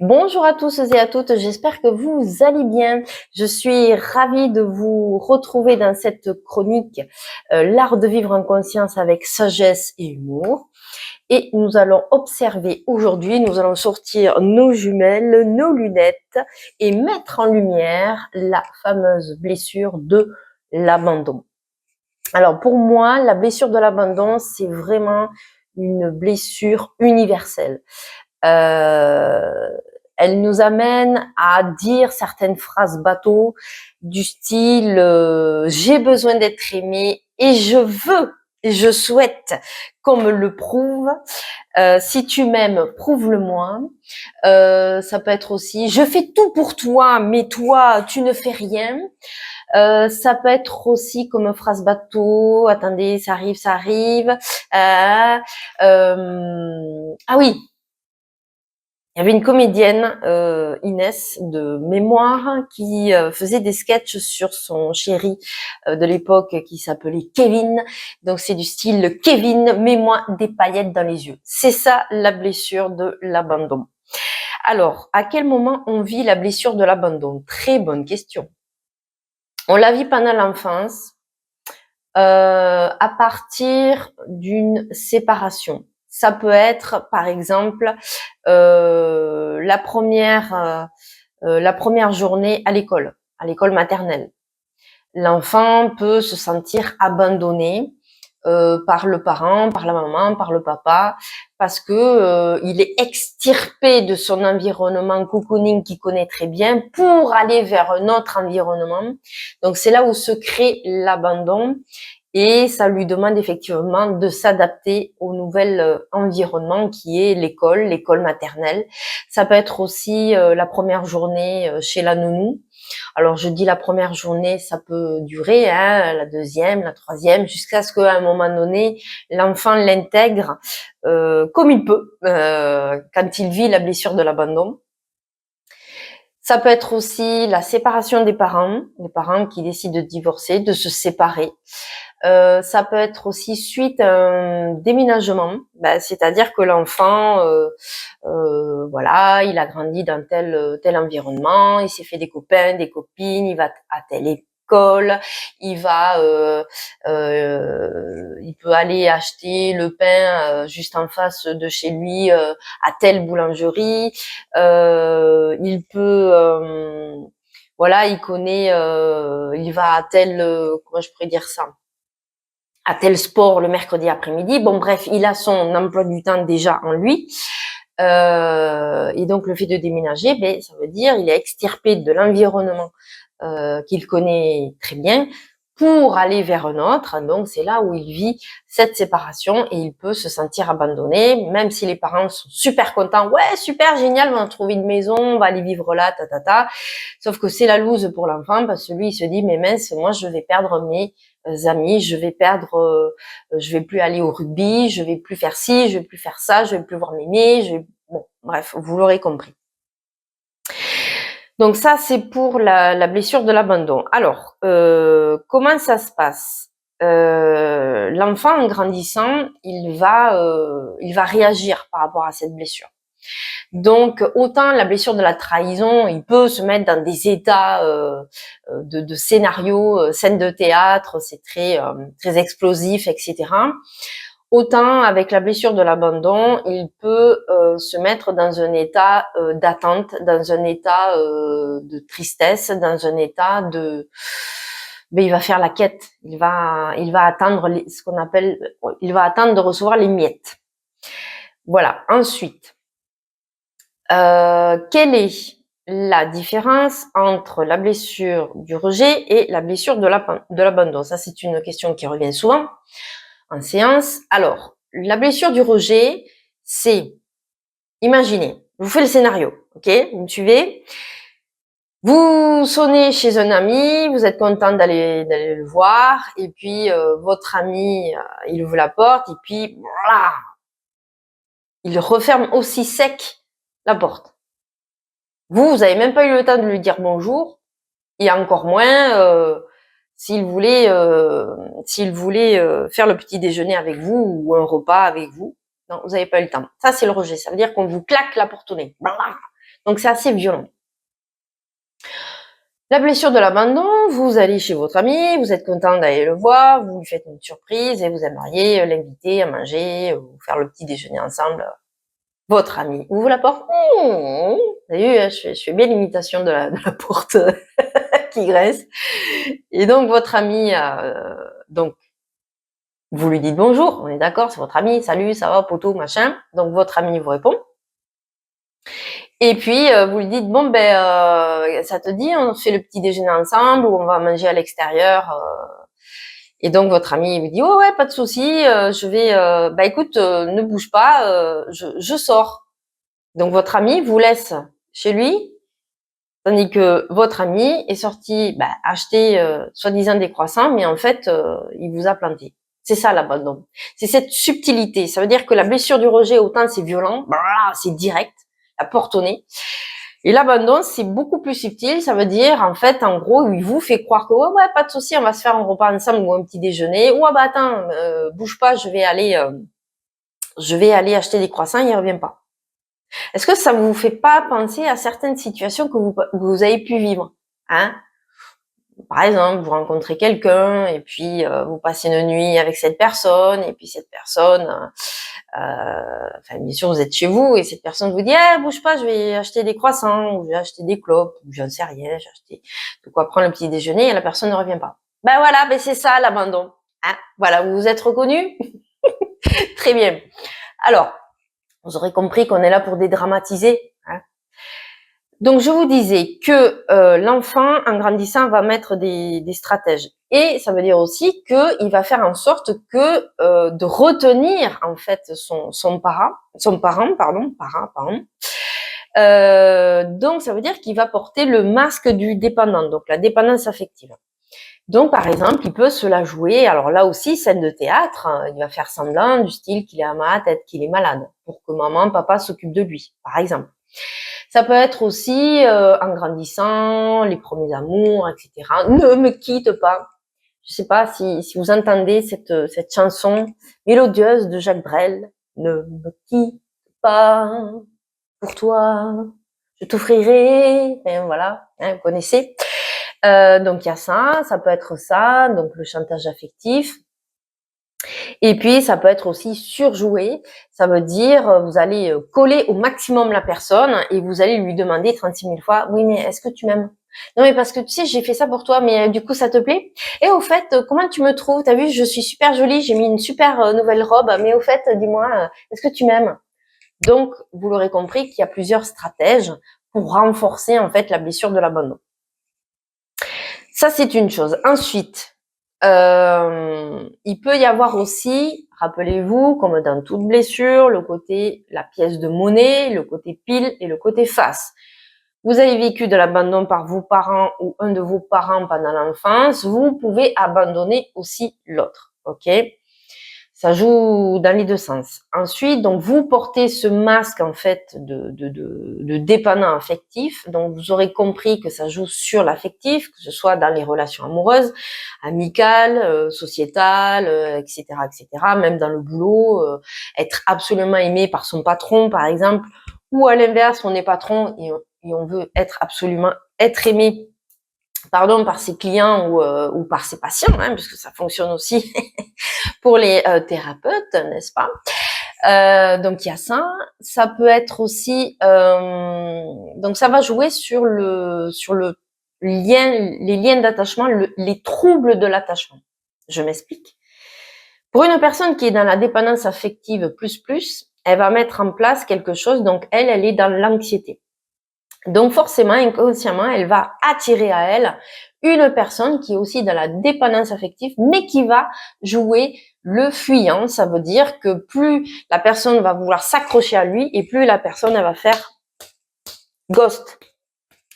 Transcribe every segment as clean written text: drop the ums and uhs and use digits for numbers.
Bonjour à tous et à toutes, j'espère que vous allez bien. Je suis ravie de vous retrouver dans cette chronique L'art de vivre en conscience avec sagesse et humour. Et nous allons observer aujourd'hui, nous allons sortir nos jumelles, nos lunettes et mettre en lumière la fameuse blessure de l'abandon. Alors pour moi, la blessure de l'abandon, c'est vraiment une blessure universelle. Euh, Elle nous amène à dire certaines phrases bateau du style j'ai besoin d'être aimé et je veux et je souhaite qu'on me le prouve. Si tu m'aimes, prouve-le-moi. Ça peut être aussi je fais tout pour toi, mais toi tu ne fais rien. Ça peut être aussi comme phrase bateau. Attendez, ça arrive, ça arrive. Ah oui, il y avait une comédienne, Inès, de mémoire, qui faisait des sketchs sur son chéri de l'époque qui s'appelait Kevin. Donc c'est du style Kevin, mets-moi des paillettes dans les yeux. C'est ça la blessure de l'abandon. Alors, à quel moment on vit la blessure de l'abandon? Très bonne question. On la vit pendant l'enfance, à partir d'une séparation. Ça peut être, par exemple, la première journée à l'école maternelle. L'enfant peut se sentir abandonné par le parent, par la maman, par le papa, parce que il est extirpé de son environnement cocooning qu'il connaît très bien pour aller vers un autre environnement. Donc c'est là où se crée l'abandon. Et ça lui demande effectivement de s'adapter au nouvel environnement qui est l'école maternelle. Ça peut être aussi la première journée chez la nounou. Alors je dis la première journée, ça peut durer, hein, la deuxième, la troisième, jusqu'à ce qu'à un moment donné, l'enfant l'intègre comme il peut quand il vit la blessure de l'abandon. Ça peut être aussi la séparation des parents, les parents qui décident de divorcer, de se séparer. Ça peut être aussi suite à un déménagement, c'est-à-dire que l'enfant, voilà, il a grandi dans tel environnement, il s'est fait des copains, des copines, il va à telle école, il peut aller acheter le pain juste en face de chez lui à telle boulangerie, il peut voilà, il connaît, il va à tel, comment je pourrais dire ça, à tel sport le mercredi après-midi. Bon, bref, il a son emploi du temps déjà en lui. Et donc, le fait de déménager, ça veut dire il est extirpé de l'environnement qu'il connaît très bien pour aller vers un autre. Donc, c'est là où il vit cette séparation et il peut se sentir abandonné, même si les parents sont super contents. Ouais, super, génial, on va trouver une maison, on va aller vivre là, Sauf que c'est la loose pour l'enfant parce que lui, il se dit, mais mince, moi, je vais perdre mes amis, je vais plus aller au rugby, je vais plus faire ci, je vais plus faire ça, je vais plus voir mémé, bon, bref, vous l'aurez compris. Donc ça, c'est pour la blessure de l'abandon. Alors, comment ça se passe? L'enfant, en grandissant, il va réagir par rapport à cette blessure. Donc, autant la blessure de la trahison, il peut se mettre dans des états de scénario, scène de théâtre, c'est très explosif, etc. Autant avec la blessure de l'abandon, il peut se mettre dans un état d'attente, dans un état de tristesse, dans un état de... il va faire la quête, il va attendre ce qu'on appelle, il va attendre de recevoir les miettes. Voilà. Ensuite, quelle est la différence entre la blessure du rejet et la blessure de l'abandon? Ça, c'est une question qui revient souvent en séance. Alors, la blessure du rejet, c'est, imaginez, je vous fais le scénario, ok? Vous me suivez? Vous sonnez chez un ami, vous êtes content d'aller le voir, et puis votre ami, il ouvre la porte, et puis voilà, il referme aussi sec la porte. Vous avez même pas eu le temps de lui dire bonjour, et encore moins s'il voulait faire le petit déjeuner avec vous ou un repas avec vous. Non, vous n'avez pas eu le temps. Ça, c'est le rejet. Ça veut dire qu'on vous claque la porte au nez. Donc c'est assez violent. La blessure de l'abandon, vous allez chez votre ami, vous êtes content d'aller le voir, vous lui faites une surprise et vous aimeriez l'inviter à manger ou faire le petit déjeuner ensemble. Votre ami ouvre la porte. Vous avez vu, je fais bien l'imitation de la porte qui grince. Et donc votre ami, donc vous lui dites bonjour, on est d'accord, c'est votre ami, salut, ça va, poteau, machin. Donc votre ami vous répond. Et puis vous lui dites bon ça te dit, on fait le petit déjeuner ensemble ou on va manger à l'extérieur. Et donc votre ami vous dit oh ouais, pas de souci, je vais. Écoute, ne bouge pas, je sors. Donc votre ami vous laisse chez lui, tandis que votre ami est sorti acheter soi-disant des croissants, mais en fait il vous a planté. C'est ça l'abandon. C'est cette subtilité. Ça veut dire que la blessure du rejet, autant c'est violent, c'est direct, la porte au nez. Et l'abandon, c'est beaucoup plus subtil. Ça veut dire, en fait, en gros, il vous fait croire que ouais, pas de souci, on va se faire un repas ensemble ou un petit déjeuner. Ou attends, bouge pas, je vais aller acheter des croissants. Il revient pas. Est-ce que ça vous fait pas penser à certaines situations que vous avez pu vivre, hein? Par exemple, vous rencontrez quelqu'un et puis vous passez une nuit avec cette personne et puis cette personne, bien sûr vous êtes chez vous et cette personne vous dit bouge pas, je vais acheter des croissants ou je vais acheter des clopes ou j'en sais rien, j'ai acheté de quoi prendre le petit déjeuner et la personne ne revient pas. Voilà, c'est ça l'abandon. Hein, voilà, vous vous êtes reconnu. Très bien. Alors, vous aurez compris qu'on est là pour dédramatiser. Hein. Donc, je vous disais que l'enfant, en grandissant, va mettre des stratèges. Et ça veut dire aussi qu'il va faire en sorte que de retenir en fait son parent. Donc, ça veut dire qu'il va porter le masque du dépendant, donc la dépendance affective. Donc, par exemple, il peut se la jouer. Alors là aussi, scène de théâtre, il va faire semblant du style qu'il est à ma tête, qu'il est malade, pour que maman, papa s'occupe de lui, par exemple. Ça peut être aussi, en grandissant, les premiers amours, etc. Ne me quitte pas. Je sais pas si vous entendez cette chanson mélodieuse de Jacques Brel. Ne me quitte pas, pour toi, je t'offrirai. Voilà, vous connaissez. Donc il y a ça peut être ça, donc le chantage affectif. Et puis, ça peut être aussi surjoué. Ça veut dire, vous allez coller au maximum la personne et vous allez lui demander 36 000 fois, oui, mais est-ce que tu m'aimes? Non, mais parce que tu sais, j'ai fait ça pour toi, mais du coup, ça te plaît? Et au fait, comment tu me trouves? T'as vu, je suis super jolie, j'ai mis une super nouvelle robe, mais au fait, dis-moi, est-ce que tu m'aimes? Donc, vous l'aurez compris qu'il y a plusieurs stratèges pour renforcer, en fait, la blessure de l'abandon. Ça, c'est une chose. Ensuite, il peut y avoir aussi, rappelez-vous, comme dans toute blessure, le côté, la pièce de monnaie, le côté pile et le côté face. Vous avez vécu de l'abandon par vos parents ou un de vos parents pendant l'enfance, vous pouvez abandonner aussi l'autre, ok? Ça joue dans les deux sens. Ensuite, donc vous portez ce masque en fait de dépendant affectif. Donc vous aurez compris que ça joue sur l'affectif, que ce soit dans les relations amoureuses, amicales, sociétales, etc., etc. Même dans le boulot, être absolument aimé par son patron, par exemple, ou à l'inverse, on est patron et on veut être aimé par ses clients ou par ses patients, hein, puisque ça fonctionne aussi pour les thérapeutes, n'est-ce pas? Donc il y a ça. Ça peut être aussi, donc ça va jouer sur le lien, les liens d'attachement, les troubles de l'attachement. Je m'explique. Pour une personne qui est dans la dépendance affective plus, elle va mettre en place quelque chose. Donc elle est dans l'anxiété. Donc forcément, inconsciemment, elle va attirer à elle une personne qui est aussi dans la dépendance affective, mais qui va jouer le fuyant. Ça veut dire que plus la personne va vouloir s'accrocher à lui et plus la personne elle va faire ghost.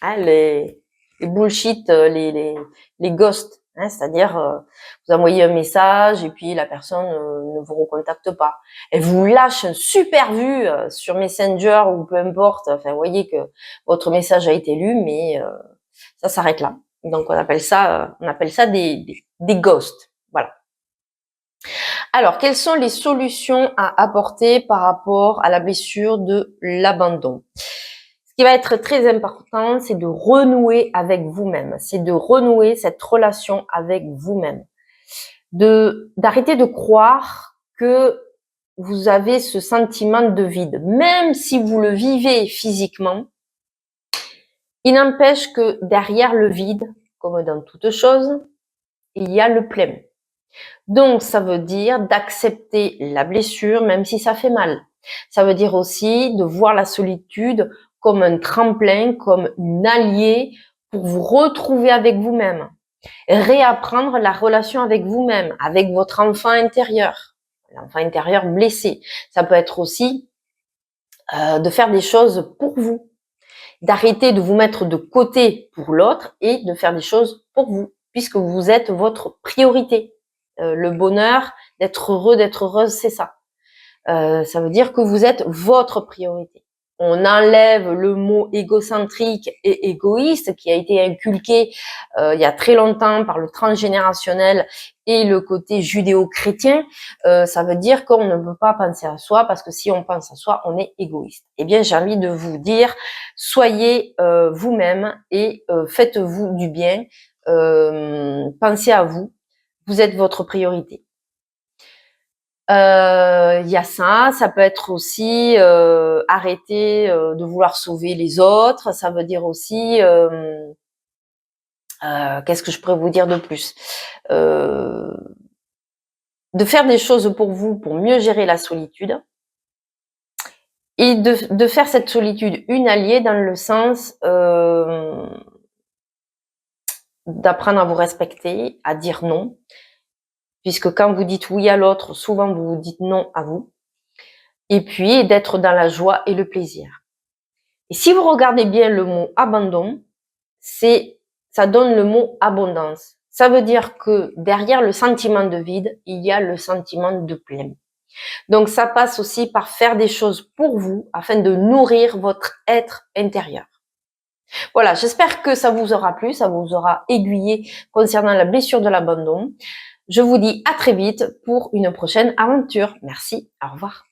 Hein, les bullshit, les ghosts. Hein, c'est-à-dire, vous envoyez un message et puis la personne ne vous recontacte pas. Elle vous lâche un super vu sur Messenger ou peu importe. Enfin, vous voyez que votre message a été lu, mais ça s'arrête là. Donc, on appelle ça des ghosts. Voilà. Alors, quelles sont les solutions à apporter par rapport à la blessure de l'abandon? Ce qui va être très important, c'est de renouer avec vous-même. C'est de renouer cette relation avec vous-même. D'arrêter de croire que vous avez ce sentiment de vide. Même si vous le vivez physiquement, il n'empêche que derrière le vide, comme dans toute chose, il y a le plein. Donc, ça veut dire d'accepter la blessure, même si ça fait mal. Ça veut dire aussi de voir la solitude comme un tremplin, comme une alliée pour vous retrouver avec vous-même. Réapprendre la relation avec vous-même, avec votre enfant intérieur, l'enfant intérieur blessé. Ça peut être aussi de faire des choses pour vous, d'arrêter de vous mettre de côté pour l'autre et de faire des choses pour vous, puisque vous êtes votre priorité. Le bonheur, d'être heureux, d'être heureuse, c'est ça. Ça veut dire que vous êtes votre priorité. On enlève le mot égocentrique et égoïste qui a été inculqué il y a très longtemps par le transgénérationnel et le côté judéo-chrétien. Ça veut dire qu'on ne peut pas penser à soi parce que si on pense à soi, on est égoïste. Eh bien, j'ai envie de vous dire, soyez vous-même et faites-vous du bien. Pensez à vous. Vous êtes votre priorité. Il y a ça peut être aussi arrêter de vouloir sauver les autres. Ça veut dire aussi, qu'est-ce que je pourrais vous dire de plus? De faire des choses pour vous, pour mieux gérer la solitude. Et de faire cette solitude une alliée dans le sens d'apprendre à vous respecter, à dire non. Puisque quand vous dites oui à l'autre, souvent vous vous dites non à vous. Et puis d'être dans la joie et le plaisir. Et si vous regardez bien le mot abandon, ça donne le mot abondance. Ça veut dire que derrière le sentiment de vide, il y a le sentiment de plein. Donc ça passe aussi par faire des choses pour vous afin de nourrir votre être intérieur. Voilà, j'espère que ça vous aura plu, ça vous aura aiguillé concernant la blessure de l'abandon. Je vous dis à très vite pour une prochaine aventure. Merci, au revoir.